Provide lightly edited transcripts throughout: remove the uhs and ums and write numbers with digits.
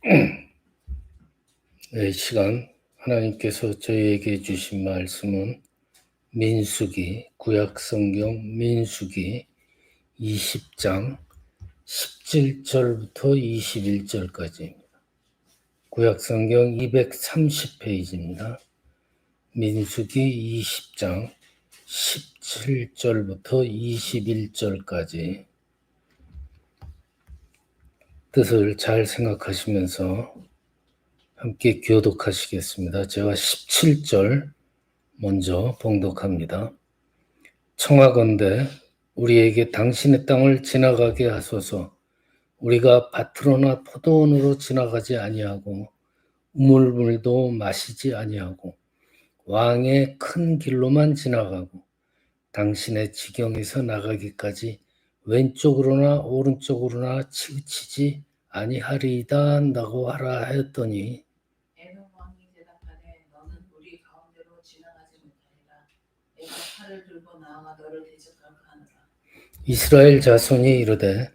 이 시간 하나님께서 저희에게 주신 말씀은 민수기, 구약성경 민수기 20장 17절부터 21절까지입니다. 구약성경 230페이지입니다. 민수기 20장 17절부터 21절까지 뜻을 잘 생각하시면서 함께 교독하시겠습니다. 제가 17절 먼저 봉독합니다. 청하건대 우리에게 당신의 땅을 지나가게 하소서. 우리가 밭으로나 포도원으로 지나가지 아니하고 우물물도 마시지 아니하고 왕의 큰 길로만 지나가고 당신의 지경에서 나가기까지 왼쪽으로나 오른쪽으로나 치우치지 아니하리이다 한다고 하라 하였더니 에돔 왕이 대답하되 너는 우리 가운데로 지나가지 못하리라. 내가 칼을 들고 나아가 너를 대적할까 하노라. 이스라엘 자손이 이르되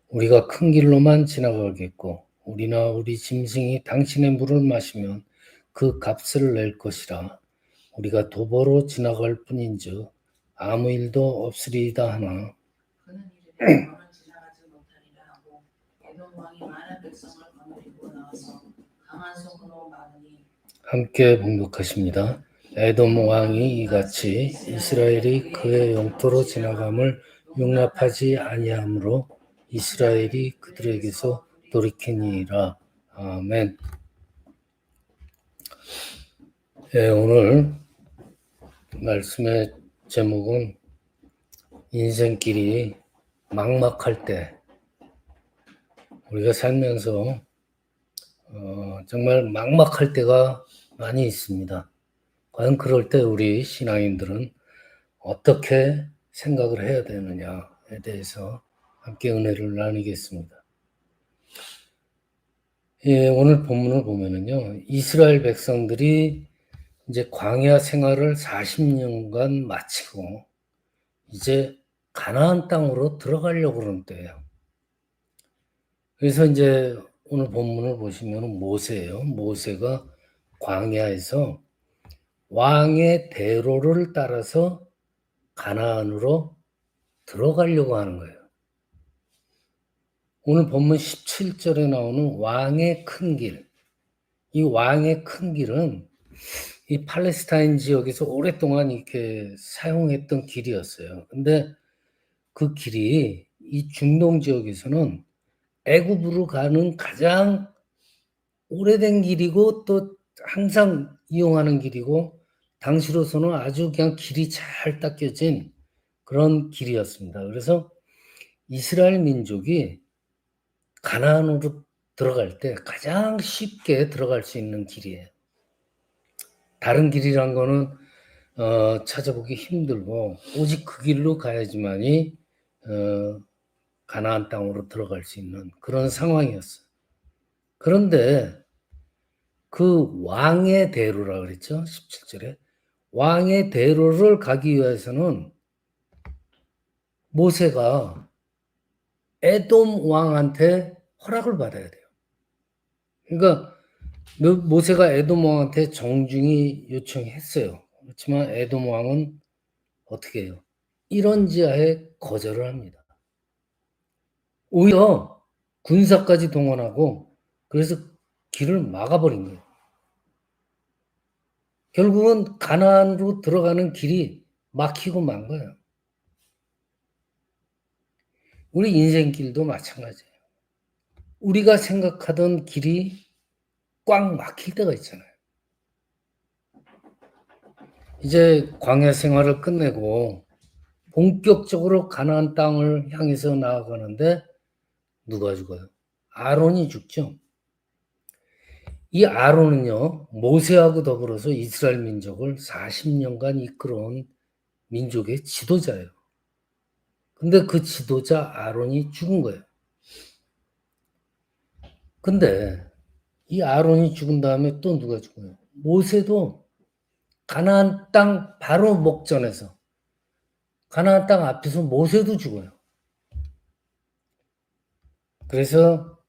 우리가 큰 길로만 지나가겠고 우리나 우리 짐승이 당신의 물을 마시면 그 값을 낼 것이라. 우리가 도보로 지나갈 뿐인즉 아무 일도 없으리이다 하나 그는 이르되 너는 지나가지 못하리라 하고 에돔 왕이 많은 백성을 거느리고 나와서 강한 손으로 막으니 함께 봉독하십니다. 에돔 왕이 이같이 이스라엘이 그의 영토로 지나감을 용납하지 아니하므로 이스라엘이 그들에게서 돌이키니라. 아멘. 오늘 말씀의 제목은 인생길이 막막할 때, 우리가 살면서 정말 막막할 때가 많이 있습니다. 과연 그럴 때 우리 신앙인들은 어떻게 생각을 해야 되느냐에 대해서 함께 은혜를 나누겠습니다. 오늘 본문을 보면은요, 이스라엘 백성들이 이제 광야 생활을 40년간 마치고 이제 가나안 땅으로 들어가려고 그러는 때예요. 그래서 이제 오늘 본문을 보시면 모세예요. 모세가 광야에서 왕의 대로를 따라서 가나안으로 들어가려고 하는 거예요. 오늘 본문 17절에 나오는 왕의 큰 길. 이 왕의 큰 길은 이 팔레스타인 지역에서 오랫동안 이렇게 사용했던 길이었어요. 근데 그 길이 이 중동 지역에서는 애굽으로 가는 가장 오래된 길이고 또 항상 이용하는 길이고 당시로서는 아주 그냥 길이 잘 닦여진 그런 길이었습니다. 그래서 이스라엘 민족이 가나안으로 들어갈 때 가장 쉽게 들어갈 수 있는 길이에요. 다른 길이란 거는 찾아보기 힘들고 오직 그 길로 가야지만이 가나안 땅으로 들어갈 수 있는 그런 상황이었어요. 그런데 그 왕의 대로라 그랬죠. 17절에. 왕의 대로를 가기 위해서는 모세가 에돔 왕한테 허락을 받아야 돼요. 그러니까 모세가 에돔 왕한테 정중히 요청했어요. 그렇지만 에돔 왕은 어떻게 해요? 이런지하에 거절을 합니다. 오히려 군사까지 동원하고 그래서 길을 막아버린 거예요. 결국은 가나안으로 들어가는 길이 막히고 만 거예요. 우리 인생길도 마찬가지예요. 우리가 생각하던 길이 꽉 막힐 때가 있잖아요. 이제 광야 생활을 끝내고 본격적으로 가나안 땅을 향해서 나아가는데 누가 죽어요? 아론이 죽죠. 이 아론은요, 모세하고 더불어서 이스라엘 민족을 40년간 이끌어온 민족의 지도자예요. 근데 그 지도자 아론이 죽은 거예요. 근데 이 아론이 죽은 다음에 또 누가 죽어요? 모세도 가나안 땅 바로 목전에서 가나안 땅 앞에서 모세도 죽어요. 그래서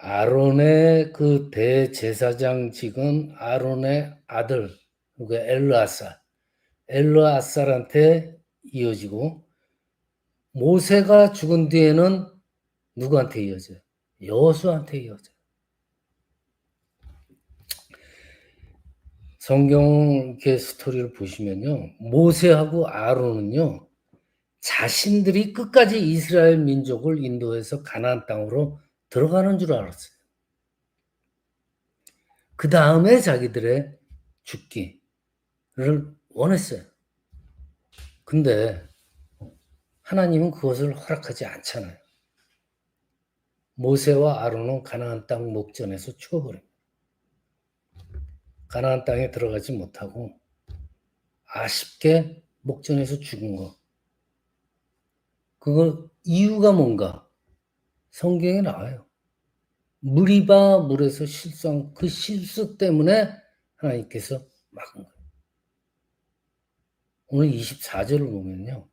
아론의 그 대제사장직은 아론의 아들, 그 엘르아살한테 이어지고, 모세가 죽은 뒤에는 누구한테 이어져요? 여호수아한테 이어져요. 성경 이렇게 스토리를 보시면요, 모세하고 아론은요, 자신들이 끝까지 이스라엘 민족을 인도해서 가나안 땅으로 들어가는 줄 알았어요. 그 다음에 자기들의 죽기를 원했어요. 근데 하나님은 그것을 허락하지 않잖아요. 모세와 아론은 가나안 땅 목전에서 죽어버립니다. 가나안 땅에 들어가지 못하고 아쉽게 목전에서 죽은 거. 그거 이유가 뭔가? 성경에 나와요. 무리바 물에서 실수한 그 실수 때문에 하나님께서 막은 거예요. 오늘 24절을 보면요.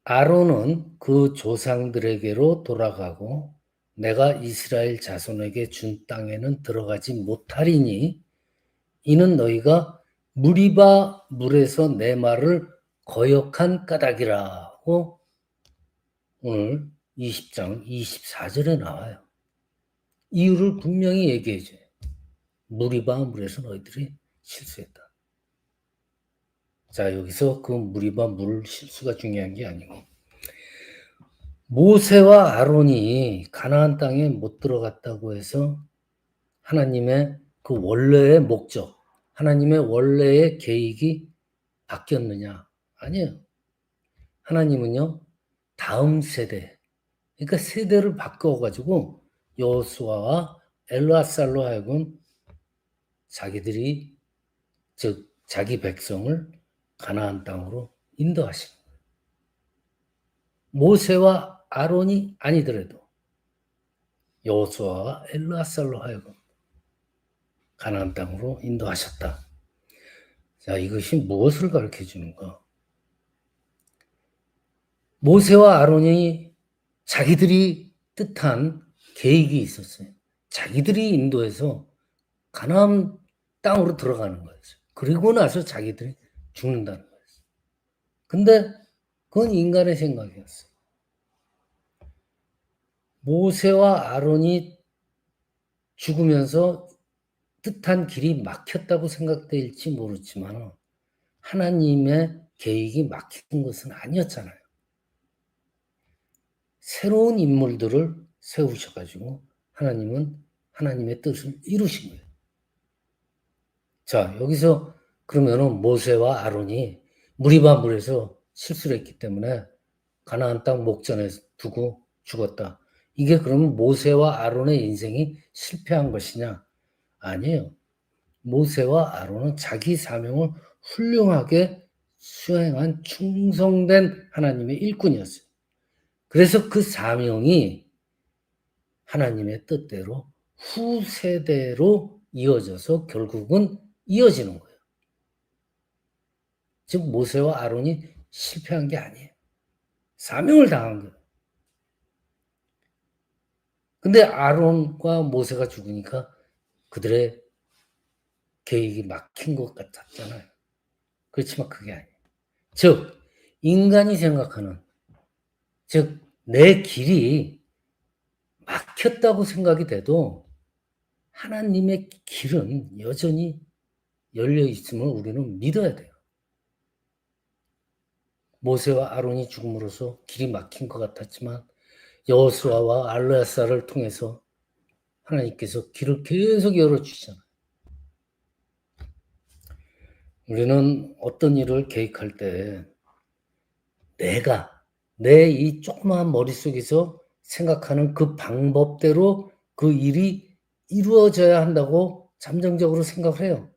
아론은 그 조상들에게로 돌아가고 내가 이스라엘 자손에게 준 땅에는 들어가지 못하리니 이는 너희가 무리바 물에서 내 말을 거역한 까닭이라고 오늘 20장 24절에 나와요. 이유를 분명히 얘기해줘요. 무리바 물에서 너희들이 실수했다. 자, 여기서 그 무리바 물 실수가 중요한 게 아니고 모세와 아론이 가나안 땅에 못 들어갔다고 해서 하나님의 그 원래의 목적, 하나님의 원래의 계획이 바뀌었느냐? 아니에요. 하나님은요, 다음 세대, 그러니까 세대를 바꿔가지고 여호수아와 엘르아살로 하여금 자기들이, 즉 자기 백성을 가나안 땅으로 인도하신 거예요. 모세와 아론이 아니더라도 여호수아와 엘르아살로 하여금 가나안 땅으로 인도하셨다. 자, 이것이 무엇을 가르쳐 주는가? 모세와 아론이 자기들이 뜻한 계획이 있었어요. 자기들이 인도해서 가나안 땅으로 들어가는 거였어요. 그리고 나서 자기들이 죽는다는 거였어요. 근데 그건 인간의 생각이었어요. 모세와 아론이 죽으면서 뜻한 길이 막혔다고 생각될지 모르지만 하나님의 계획이 막힌 것은 아니었잖아요. 새로운 인물들을 세우셔가지고 하나님은 하나님의 뜻을 이루신 거예요. 자, 여기서 그러면은 모세와 아론이 무리바 물에서 실수를 했기 때문에 가나안 땅 목전에 두고 죽었다. 이게 그러면 모세와 아론의 인생이 실패한 것이냐? 아니에요. 모세와 아론은 자기 사명을 훌륭하게 수행한 충성된 하나님의 일꾼이었어요. 그래서 그 사명이 하나님의 뜻대로 후세대로 이어져서 결국은 이어지는 거예요. 즉 모세와 아론이 실패한 게 아니에요. 사명을 당한 거예요. 근데 아론과 모세가 죽으니까 그들의 계획이 막힌 것 같았잖아요. 그렇지만 그게 아니에요. 즉 인간이 생각하는, 즉 내 길이 막혔다고 생각이 돼도 하나님의 길은 여전히 열려 있음을 우리는 믿어야 돼요. 모세와 아론이 죽음으로써 길이 막힌 것 같았지만 여호수아와 엘르야사를 통해서 하나님께서 길을 계속 열어주시잖아요. 우리는 어떤 일을 계획할 때 내 이 조그마한 머릿속에서 생각하는 그 방법대로 그 일이 이루어져야 한다고 잠정적으로 생각을 해요.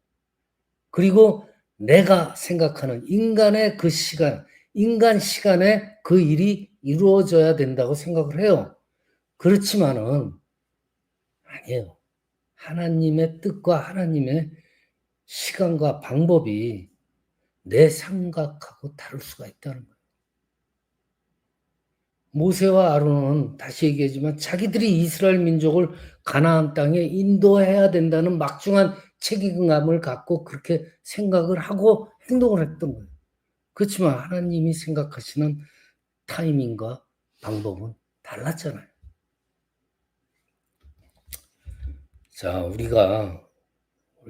그리고 내가 생각하는 인간의 그 시간, 인간 시간에 그 일이 이루어져야 된다고 생각을 해요. 그렇지만은 아니에요. 하나님의 뜻과 하나님의 시간과 방법이 내 생각하고 다를 수가 있다는 거예요. 모세와 아론은 다시 얘기하지만 자기들이 이스라엘 민족을 가나안 땅에 인도해야 된다는 막중한 책임감을 갖고 그렇게 생각을 하고 행동을 했던 거예요. 그렇지만 하나님이 생각하시는 타이밍과 방법은 달랐잖아요. 자, 우리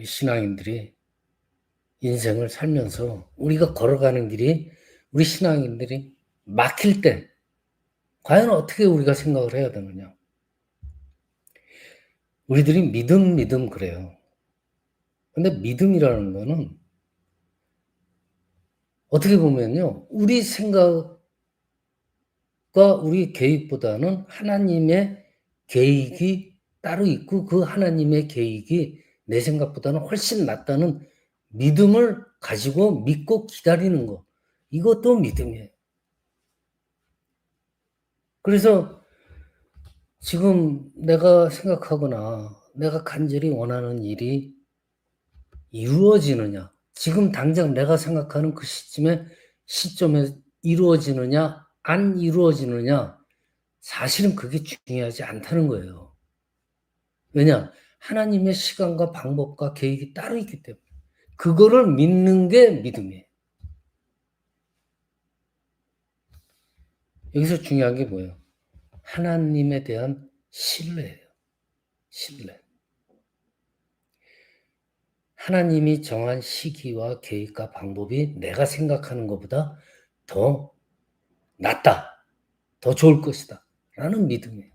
신앙인들이 인생을 살면서 우리가 걸어가는 길이 우리 신앙인들이 막힐 때 과연 어떻게 우리가 생각을 해야 되느냐. 우리들이 믿음 그래요. 근데 믿음이라는 거는 어떻게 보면요. 우리 생각과 우리 계획보다는 하나님의 계획이 따로 있고 그 하나님의 계획이 내 생각보다는 훨씬 낫다는 믿음을 가지고 믿고 기다리는 거. 이것도 믿음이에요. 그래서 지금 내가 생각하거나 내가 간절히 원하는 일이 이루어지느냐, 지금 당장 내가 생각하는 그 시점에 이루어지느냐, 안 이루어지느냐, 사실은 그게 중요하지 않다는 거예요. 왜냐? 하나님의 시간과 방법과 계획이 따로 있기 때문에. 그거를 믿는 게 믿음이에요. 여기서 중요한 게 뭐예요? 하나님에 대한 신뢰예요. 신뢰. 하나님이 정한 시기와 계획과 방법이 내가 생각하는 것보다 더 낫다, 더 좋을 것이다 라는 믿음이에요.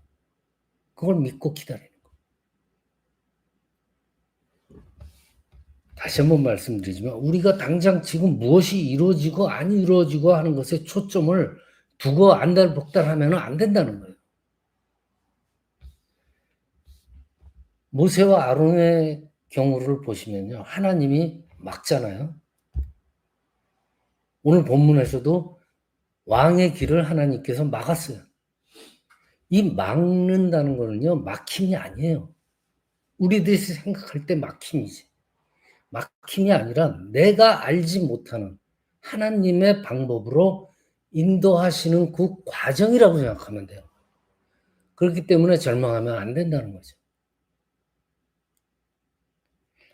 그걸 믿고 기다리는 거. 다시 한번 말씀드리지만 우리가 당장 지금 무엇이 이루어지고 안 이루어지고 하는 것에 초점을 두고 안달복달하면 안 된다는 거예요. 모세와 아론의 경우를 보시면요. 하나님이 막잖아요. 오늘 본문에서도 왕의 길을 하나님께서 막았어요. 이 막는다는 거는요. 막힘이 아니에요. 우리들이 생각할 때 막힘이지. 막힘이 아니라 내가 알지 못하는 하나님의 방법으로 인도하시는 그 과정이라고 생각하면 돼요. 그렇기 때문에 절망하면 안 된다는 거죠.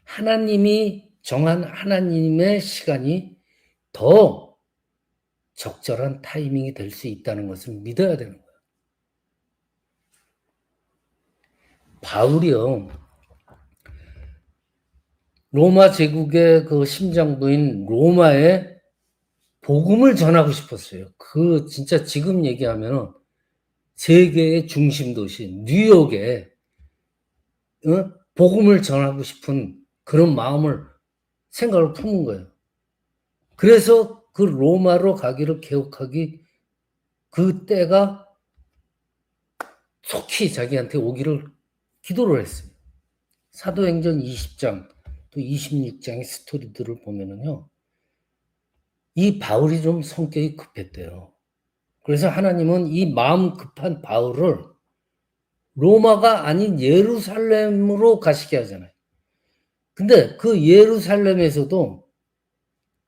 하나님이 정한 하나님의 시간이 더 적절한 타이밍이 될 수 있다는 것을 믿어야 되는 거예요. 바울이요. 로마 제국의 그 심장부인 로마에 복음을 전하고 싶었어요. 그 진짜 지금 얘기하면 세계의 중심 도시 뉴욕에 복음을 전하고 싶은 그런 마음을 생각을 품은 거예요. 그래서 그 로마로 가기를 개혁하기 그 때가 속히 자기한테 오기를 기도를 했어요. 사도행전 20장 또 26장의 스토리들을 보면은요. 이 바울이 좀 성격이 급했대요. 그래서 하나님은 이 마음 급한 바울을 로마가 아닌 예루살렘으로 가시게 하잖아요. 근데 그 예루살렘에서도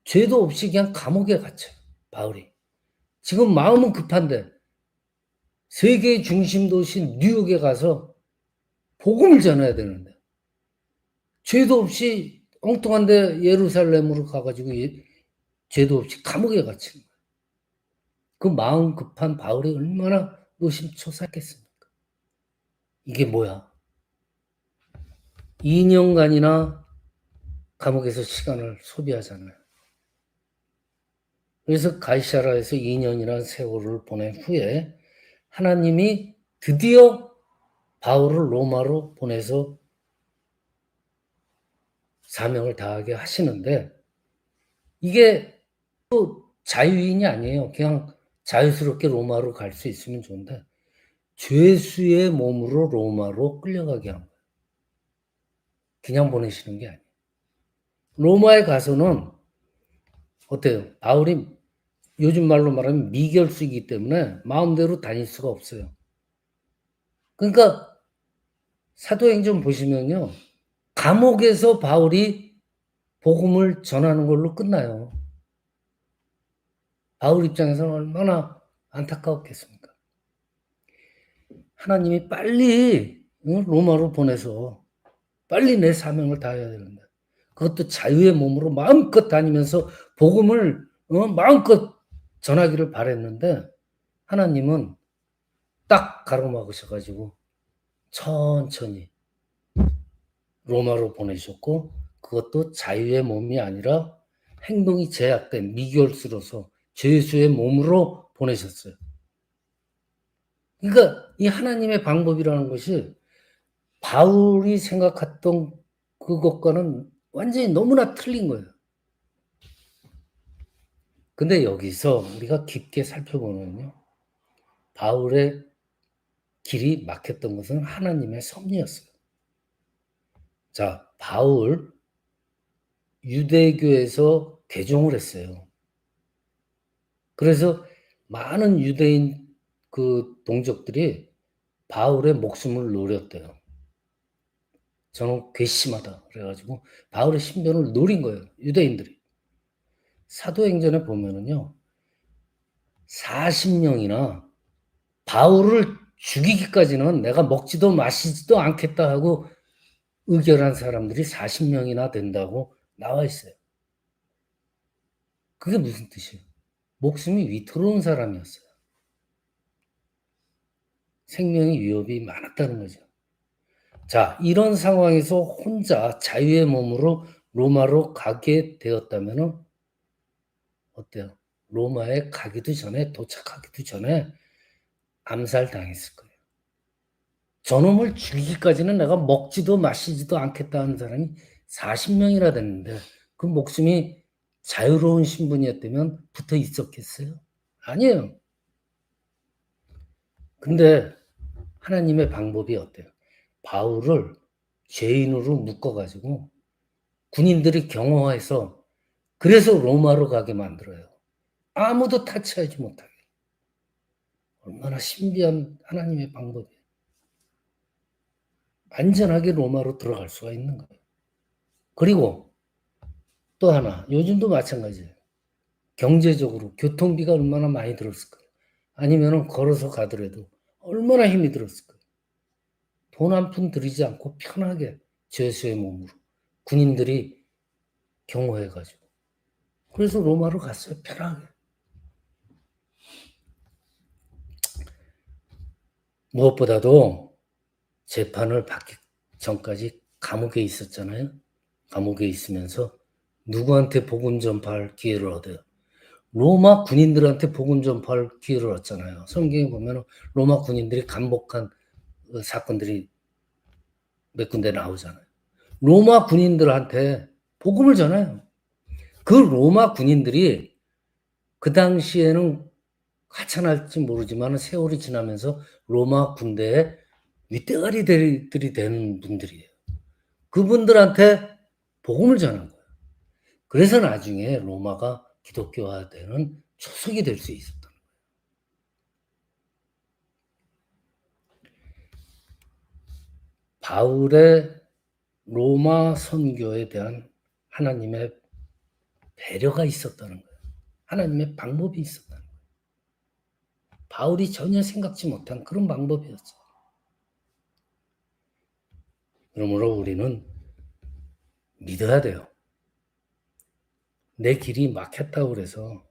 죄도 없이 그냥 감옥에 갇혀요. 바울이. 지금 마음은 급한데 세계의 중심 도시 뉴욕에 가서 복음을 전해야 되는데 죄도 없이 엉뚱한데 예루살렘으로 가가지고 죄도 없이 감옥에 갇힌 거예요. 그 마음 급한 바울이 얼마나 노심초사했겠습니까? 이게 뭐야? 2년간이나 감옥에서 시간을 소비하잖아요. 그래서 가이사라에서 2년이라는 세월을 보낸 후에 하나님이 드디어 바울을 로마로 보내서 사명을 다하게 하시는데 이게 또 자유인이 아니에요. 그냥 자유스럽게 로마로 갈 수 있으면 좋은데 죄수의 몸으로 로마로 끌려가게 한 거예요. 그냥 보내시는 게 아니에요. 로마에 가서는 어때요? 바울이 요즘 말로 말하면 미결수이기 때문에 마음대로 다닐 수가 없어요. 그러니까 사도행전 보시면요. 감옥에서 바울이 복음을 전하는 걸로 끝나요. 바울 입장에서는 얼마나 안타까웠겠습니까? 하나님이 빨리 로마로 보내서 빨리 내 사명을 다해야 되는데 그것도 자유의 몸으로 마음껏 다니면서 복음을 마음껏 전하기를 바랬는데 하나님은 딱 가로막으셔가지고 천천히 로마로 보내셨고 그것도 자유의 몸이 아니라 행동이 제약된 미결수로서 죄수의 몸으로 보내셨어요. 그러니까 이 하나님의 방법이라는 것이 바울이 생각했던 그것과는 완전히 너무나 틀린 거예요. 근데 여기서 우리가 깊게 살펴보면요. 바울의 길이 막혔던 것은 하나님의 섭리였어요. 자, 바울 유대교에서 개종을 했어요. 그래서 많은 유대인 그 동족들이 바울의 목숨을 노렸대요. 저는 괘씸하다 그래가지고 바울의 신변을 노린 거예요. 유대인들이. 사도행전에 보면은요. 40명이나 바울을 죽이기까지는 내가 먹지도 마시지도 않겠다 하고 의결한 사람들이 40명이나 된다고 나와 있어요. 그게 무슨 뜻이에요? 목숨이 위태로운 사람이었어요. 생명의 위협이 많았다는 거죠. 자, 이런 상황에서 혼자 자유의 몸으로 로마로 가게 되었다면 어때요? 로마에 가기도 전에 도착하기도 전에 암살당했을 거예요. 저놈을 죽이기까지는 내가 먹지도 마시지도 않겠다는 사람이 40명이나 됐는데 그 목숨이 자유로운 신분이었다면 붙어 있었겠어요? 아니에요. 근데 하나님의 방법이 어때요? 바울을 죄인으로 묶어가지고 군인들이 경호해서 그래서 로마로 가게 만들어요. 아무도 타치하지 못하게. 얼마나 신비한 하나님의 방법이에요. 안전하게 로마로 들어갈 수가 있는 거예요. 그리고 또 하나, 요즘도 마찬가지예요. 경제적으로 교통비가 얼마나 많이 들었을까요? 아니면 걸어서 가더라도 얼마나 힘이 들었을까요? 돈 한 푼 들이지 않고 편하게 죄수의 몸으로 군인들이 경호해가지고 그래서 로마로 갔어요. 편하게. 무엇보다도 재판을 받기 전까지 감옥에 있었잖아요. 감옥에 있으면서 누구한테 복음 전파할 기회를 얻어요? 로마 군인들한테 복음 전파할 기회를 얻잖아요. 성경에 보면 로마 군인들이 감복한 사건들이 몇 군데 나오잖아요. 로마 군인들한테 복음을 전해요. 그 로마 군인들이 그 당시에는 하찮을지 모르지만 세월이 지나면서 로마 군대에 윗대가리들이 되는 분들이에요. 그분들한테 복음을 전한 거예요. 그래서 나중에 로마가 기독교화되는 초석이 될 수 있었던 거예요. 바울의 로마 선교에 대한 하나님의 배려가 있었다는 거예요. 하나님의 방법이 있었다는 거예요. 바울이 전혀 생각지 못한 그런 방법이었어요. 그러므로 우리는 믿어야 돼요. 내 길이 막혔다고 해서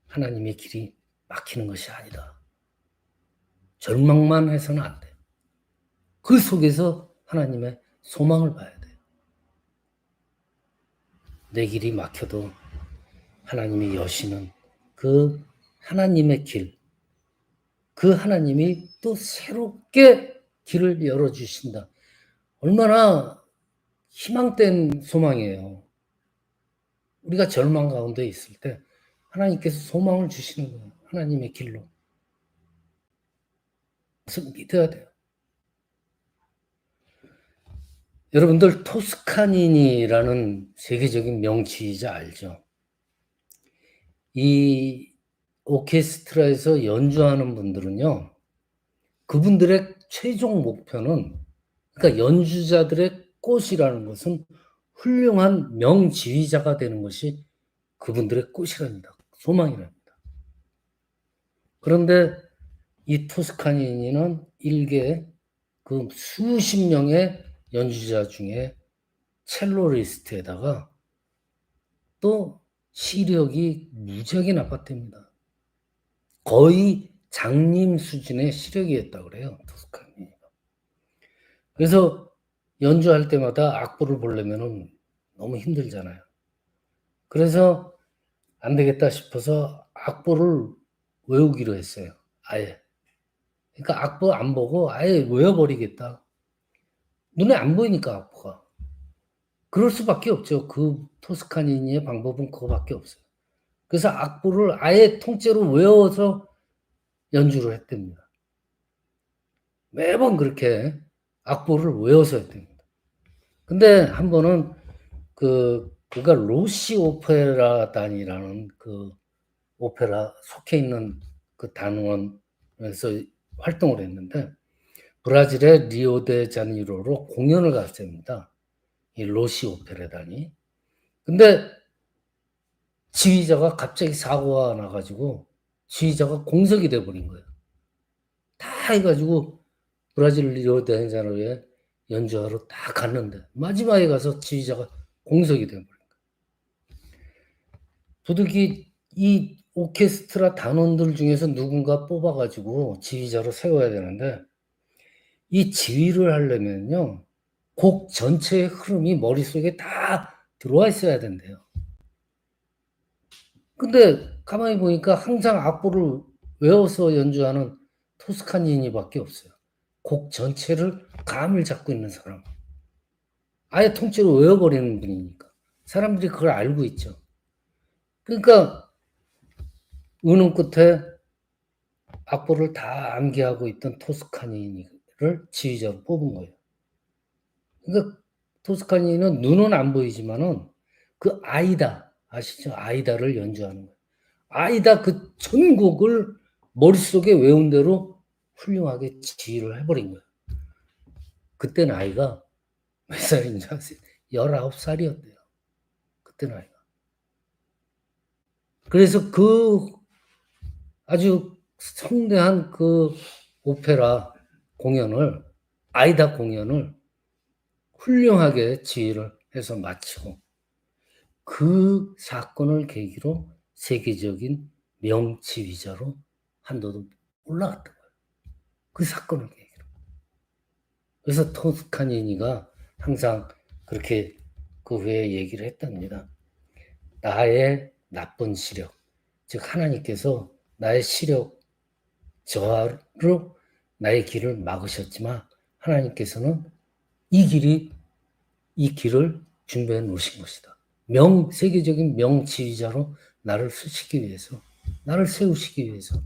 하나님의 길이 막히는 것이 아니다. 절망만 해서는 안 돼요. 그 속에서 하나님의 소망을 봐야 돼요. 내 길이 막혀도 하나님이 여시는 그 하나님의 길, 그 하나님이 또 새롭게 길을 열어주신다. 얼마나 희망된 소망이에요. 우리가 절망 가운데 있을 때 하나님께서 소망을 주시는 거예요. 하나님의 길로. 그래서 믿어야 돼요. 여러분들 토스카니니라는 세계적인 명치이자 알죠? 이 오케스트라에서 연주하는 분들은요. 그분들의 최종 목표는 그러니까 연주자들의 꽃이라는 것은 훌륭한 명지휘자가 되는 것이 그분들의 꽃이랍니다. 소망이랍니다. 그런데 이 토스카니니는 일개 그 수십 명의 연주자 중에 첼로 리스트에다가 또 시력이 무지하게 나빴답니다. 거의 장님 수준의 시력이었다고 그래요. 토스카니니가. 그래서 연주할 때마다 악보를 보려면은 너무 힘들잖아요. 그래서 안 되겠다 싶어서 악보를 외우기로 했어요. 아예. 그러니까 악보 안 보고 아예 외워버리겠다. 눈에 안 보이니까 악보가. 그럴 수밖에 없죠. 그 토스카니니의 방법은 그거밖에 없어요. 그래서 악보를 아예 통째로 외워서 연주를 했답니다. 매번 그렇게 악보를 외워서 했답니다. 근데 한 번은 그가 로시 오페라단이라는 그 오페라 속해 있는 그 단원에서 활동을 했는데 브라질의 리오데자네이루로 공연을 갔습니다. 이 로시 오페라단이. 근데 지휘자가 갑자기 사고가 나가지고 지휘자가 공석이 돼버린 거예요. 다 해가지고 브라질 리오데자네이루에 연주하러 다 갔는데 마지막에 가서 지휘자가 공석이 돼버린 거예요. 도둑이 이 오케스트라 단원들 중에서 누군가 뽑아가지고 지휘자로 세워야 되는데 이 지휘를 하려면요 곡 전체의 흐름이 머릿속에 다 들어와 있어야 된대요. 근데 가만히 보니까 항상 악보를 외워서 연주하는 토스카니니밖에 없어요. 곡 전체를 감을 잡고 있는 사람. 아예 통째로 외워버리는 분이니까. 사람들이 그걸 알고 있죠. 그러니까 은은 끝에 악보를 다 암기하고 있던 토스카니니를 지휘자로 뽑은 거예요. 그러니까 토스카니는 눈은 안 보이지만은 그 아이다 아시죠? 아이다를 연주하는 거예요. 아이다 그 전곡을 머릿속에 외운 대로 훌륭하게 지휘를 해버린 거예요. 그때 나이가 몇 살인지 아세요? 19살이었대요. 그때 나이가. 그래서 그 아주 성대한 그 오페라 공연을, 아이다 공연을 훌륭하게 지휘를 해서 마치고 그 사건을 계기로 세계적인 명지휘자로 한도도 올라갔던 거예요. 그 사건을 계기로. 그래서 토스카니니가 항상 그렇게 그 후에 얘기를 했답니다. 나의 나쁜 시력, 즉 하나님께서 나의 시력 저하로 나의 길을 막으셨지만 하나님께서는 이 길을 준비해 놓으신 것이다. 세계적인 명지휘자로 나를 쓰시기 위해서, 나를 세우시기 위해서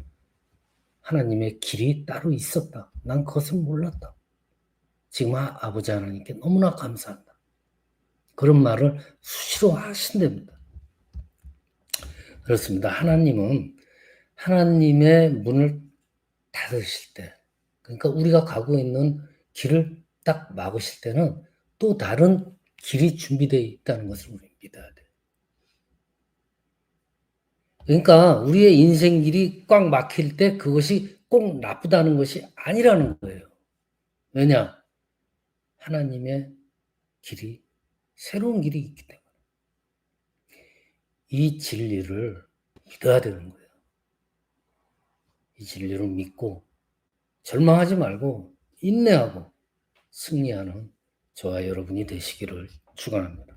하나님의 길이 따로 있었다. 난 그것을 몰랐다. 지금 아버지 하나님께 너무나 감사한다. 그런 말을 수시로 하신답니다. 그렇습니다. 하나님은 하나님의 문을 닫으실 때, 그러니까 우리가 가고 있는 길을 딱 막으실 때는 또 다른 길이 준비되어 있다는 것을 우리 믿어야 돼요. 그러니까 우리의 인생 길이 꽉 막힐 때 그것이 꼭 나쁘다는 것이 아니라는 거예요. 왜냐? 하나님의 길이, 새로운 길이 있기 때문에. 이 진리를 믿어야 되는 거예요. 이 진리를 믿고 절망하지 말고 인내하고 승리하는 저와 여러분이 되시기를 축원합니다.